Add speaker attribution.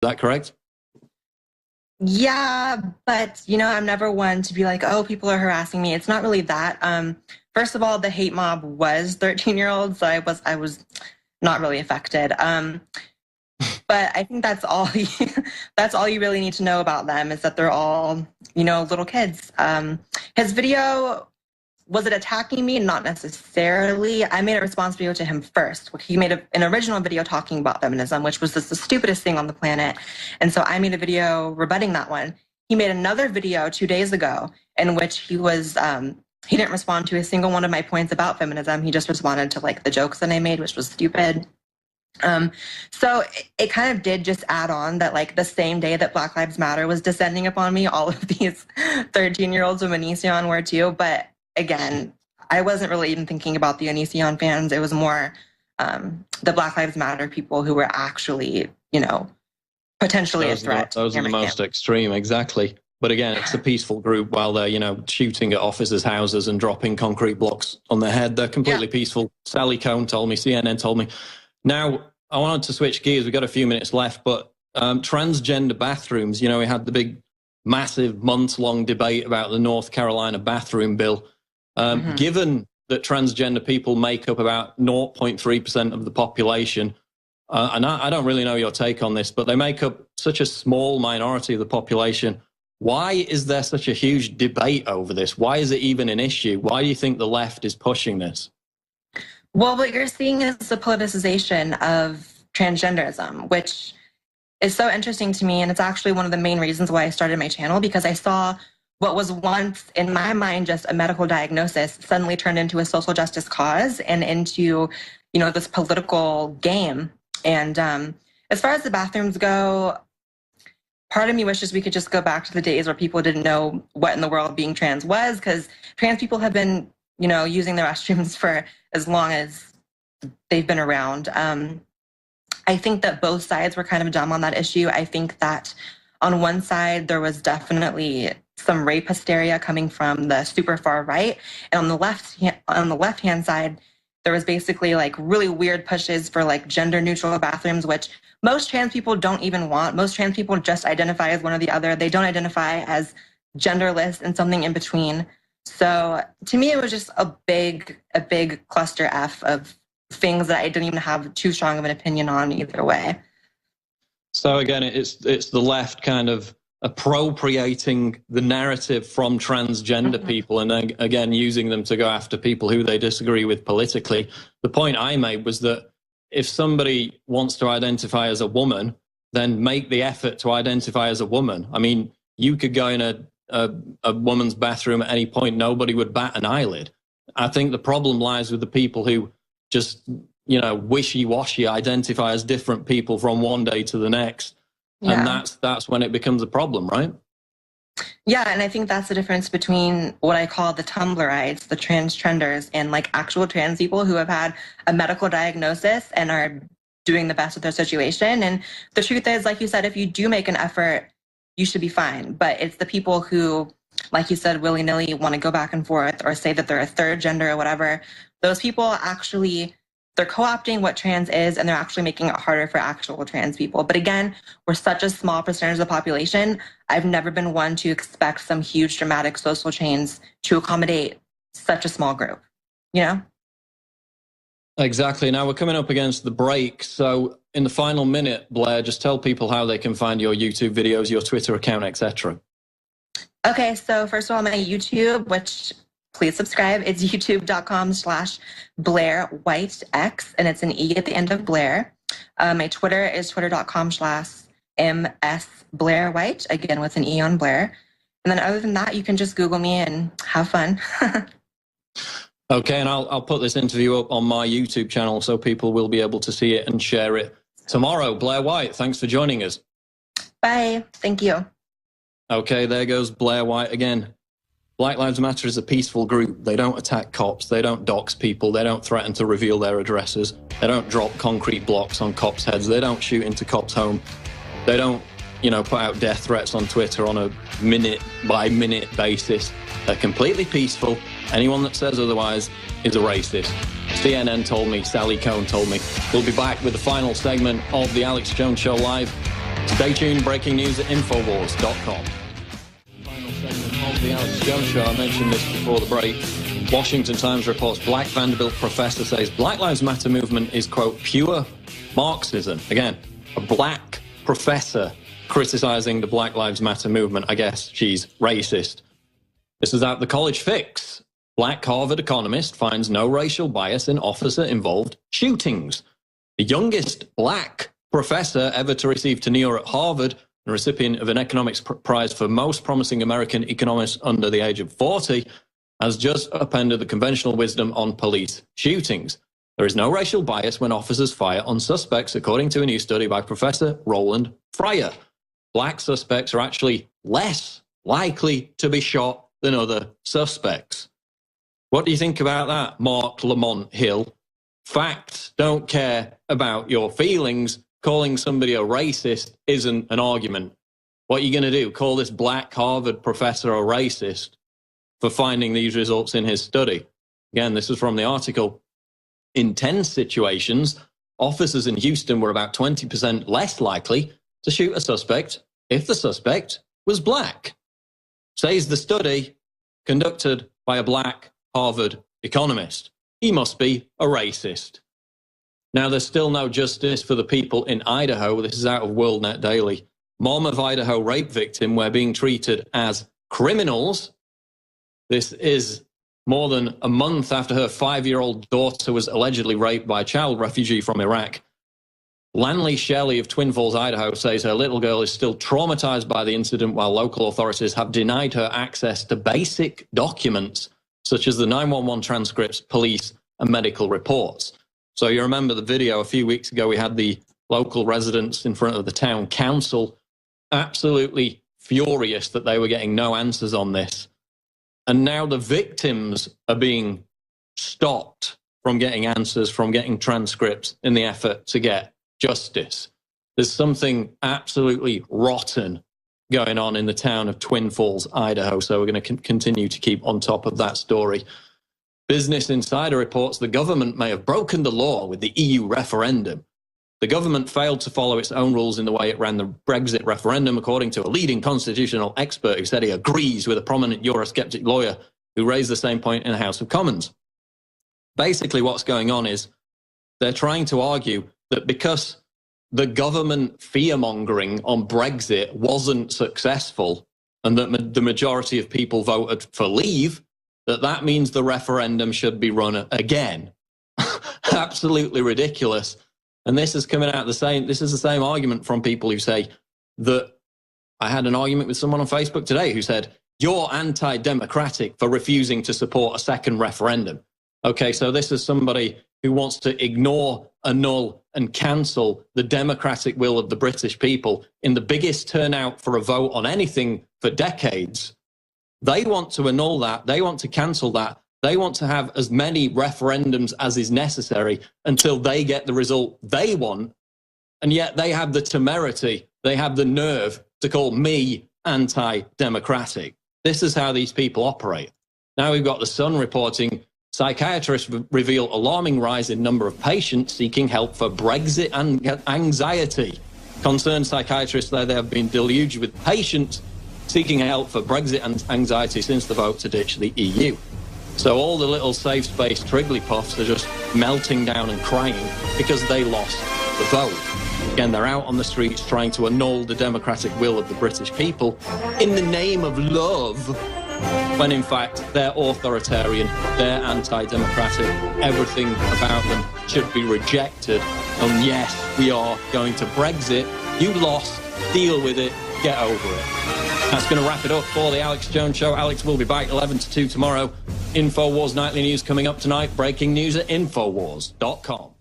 Speaker 1: that correct?
Speaker 2: Yeah, but you know, I'm never one to be like, oh, people are harassing me. It's not really that. First of all, the hate mob was 13-year-olds, so I was not really affected. But I think that's all that's all you really need to know about them is that they're all, you know, little kids. His video, was it attacking me? Not necessarily. I made a response video to him first. He made an original video talking about feminism, which was just the stupidest thing on the planet. And so I made a video rebutting that one. He made another video 2 days ago in which he didn't respond to a single one of my points about feminism. He just responded to like the jokes that I made, which was stupid. So it kind of did just add on that like the same day that Black Lives Matter was descending upon me, all of these 13-year-olds of Onision were too. But again, I wasn't really even thinking about the Onision fans. It was more the Black Lives Matter people who were actually, you know, potentially a threat.
Speaker 1: Those are the most extreme, exactly. But again, it's a peaceful group while they're, you know, shooting at officers' houses and dropping concrete blocks on their head. They're completely peaceful. Sally Cohn told me, CNN told me. Now, I wanted to switch gears. We've got a few minutes left, but transgender bathrooms, you know, we had the big, massive, months-long debate about the North Carolina bathroom bill. Given that transgender people make up about 0.3% of the population, and I don't really know your take on this, but they make up such a small minority of the population. Why is there such a huge debate over this? Why is it even an issue? Why do you think the left is pushing this?
Speaker 2: Well, what you're seeing is the politicization of transgenderism, which is so interesting to me. And it's actually one of the main reasons why I started my channel, because I saw what was once, in my mind, just a medical diagnosis suddenly turned into a social justice cause and into, you know, this political game. And as far as the bathrooms go, part of me wishes we could just go back to the days where people didn't know what in the world being trans was, because trans people have been, you know, using the restrooms for as long as they've been around. I think that both sides were kind of dumb on that issue. I think that on one side, there was definitely some rape hysteria coming from the super far right. And on the left-hand side, there was basically like really weird pushes for like gender neutral bathrooms, which most trans people don't even want. Most trans people just identify as one or the other. They don't identify as genderless and something in between. So to me, it was just a big cluster F of things that I didn't even have too strong of an opinion on either way.
Speaker 1: So again, it's the left kind of appropriating the narrative from transgender people and then, again, using them to go after people who they disagree with politically. The point I made was that if somebody wants to identify as a woman, then make the effort to identify as a woman. I mean, you could go in a woman's bathroom at any point, nobody would bat an eyelid. I think the problem lies with the people who just, you know, wishy-washy identify as different people from one day to the next. Yeah. And that's when it becomes a problem, right?
Speaker 2: Yeah, and I think that's the difference between what I call the Tumblrites, the trenders, and like actual trans people who have had a medical diagnosis and are doing the best with their situation. And the truth is, like you said, if you do make an effort, you should be fine. But it's the people who, like you said, willy-nilly want to go back and forth or say that they're a third gender or whatever. Those people actually, they're co-opting what trans is, and they're actually making it harder for actual trans people. But again, we're such a small percentage of the population. I've never been one to expect some huge dramatic social change to accommodate such a small group, you know?
Speaker 1: Exactly. Now we're coming up against the break. So in the final minute, Blair, just tell people how they can find your YouTube videos, your Twitter account, etc.
Speaker 2: Okay, so first of all, my YouTube, which please subscribe. It's youtube.com/BlairWhiteX, and it's an E at the end of Blair. My Twitter is twitter.com/MSBlairWhite, again with an E on Blair. And then other than that, you can just Google me and have fun.
Speaker 1: Okay, and I'll put this interview up on my YouTube channel so people will be able to see it and share it tomorrow. Blair White, thanks for joining us.
Speaker 2: Bye. Thank you.
Speaker 1: Okay, there goes Blair White again. Black Lives Matter is a peaceful group. They don't attack cops. They don't dox people. They don't threaten to reveal their addresses. They don't drop concrete blocks on cops' heads. They don't shoot into cops' home. They don't, you know, put out death threats on Twitter on a minute-by-minute basis. They're completely peaceful. Anyone that says otherwise is a racist. CNN told me, Sally Cohn told me. We'll be back with the final segment of the Alex Jones Show Live Stay tuned. Breaking news at Infowars.com. Final segment of the Alex Jones Show. I mentioned this before the break. Washington Times reports Black Vanderbilt professor says Black Lives Matter movement is, quote, pure Marxism. Again, a black professor criticizing the Black Lives Matter movement. I guess she's racist. This is out the College Fix. Black Harvard economist finds no racial bias in officer-involved shootings. The youngest black professor ever to receive tenure at Harvard, and recipient of an economics prize for most promising American economist under the age of 40, has just upended the conventional wisdom on police shootings. There is no racial bias when officers fire on suspects, according to a new study by Professor Roland Fryer. Black suspects are actually less likely to be shot than other suspects. What do you think about that, Mark Lamont Hill? Facts don't care about your feelings. Calling somebody a racist isn't an argument. What are you going to do? Call this black Harvard professor a racist for finding these results in his study? Again, this is from the article. In 10 situations, officers in Houston were about 20% less likely to shoot a suspect if the suspect was black, says the study conducted by a black Harvard economist. He must be a racist. Now, there's still no justice for the people in Idaho. This is out of WorldNet Daily. Mom of Idaho rape victim were being treated as criminals. This is more than a month after her 5-year-old daughter was allegedly raped by a child refugee from Iraq. Lanley Shelley of Twin Falls, Idaho, says her little girl is still traumatized by the incident, while local authorities have denied her access to basic documents such as the 911 transcripts, police, and medical reports. So you remember the video a few weeks ago, we had the local residents in front of the town council absolutely furious that they were getting no answers on this. And now the victims are being stopped from getting answers, from getting transcripts in the effort to get justice. There's something absolutely rotten going on in the town of Twin Falls, Idaho. So we're going to continue to keep on top of that story. Business Insider reports the government may have broken the law with the EU referendum. The government failed to follow its own rules in the way it ran the Brexit referendum, according to a leading constitutional expert who said he agrees with a prominent Eurosceptic lawyer who raised the same point in the House of Commons. Basically, what's going on is they're trying to argue that because the government fear-mongering on Brexit wasn't successful and that the majority of people voted for leave, that means the referendum should be run again. Absolutely ridiculous. And this is coming out this is the same argument from people who say that, I had an argument with someone on Facebook today who said, you're anti-democratic for refusing to support a second referendum. Okay, so this is somebody who wants to ignore, annul, and cancel the democratic will of the British people in the biggest turnout for a vote on anything for decades. They want to annul that. They want to cancel that. They want to have as many referendums as is necessary until they get the result they want. And yet they have the temerity, they have the nerve to call me anti-democratic. This is how these people operate. Now we've got The Sun reporting psychiatrists reveal alarming rise in number of patients seeking help for Brexit and anxiety. Concerned psychiatrists say they have been deluged with patients seeking help for Brexit and anxiety since the vote to ditch the EU. So all the little safe space Trigglypuffs are just melting down and crying because they lost the vote. Again, they're out on the streets trying to annul the democratic will of the British people in the name of love, when in fact they're authoritarian, they're anti-democratic, everything about them should be rejected. And yes, we are going to Brexit. You lost, deal with it, get over it. That's going to wrap it up for the Alex Jones Show. Alex will be back 11 to 2 tomorrow. Infowars Nightly News coming up tonight. Breaking news at Infowars.com.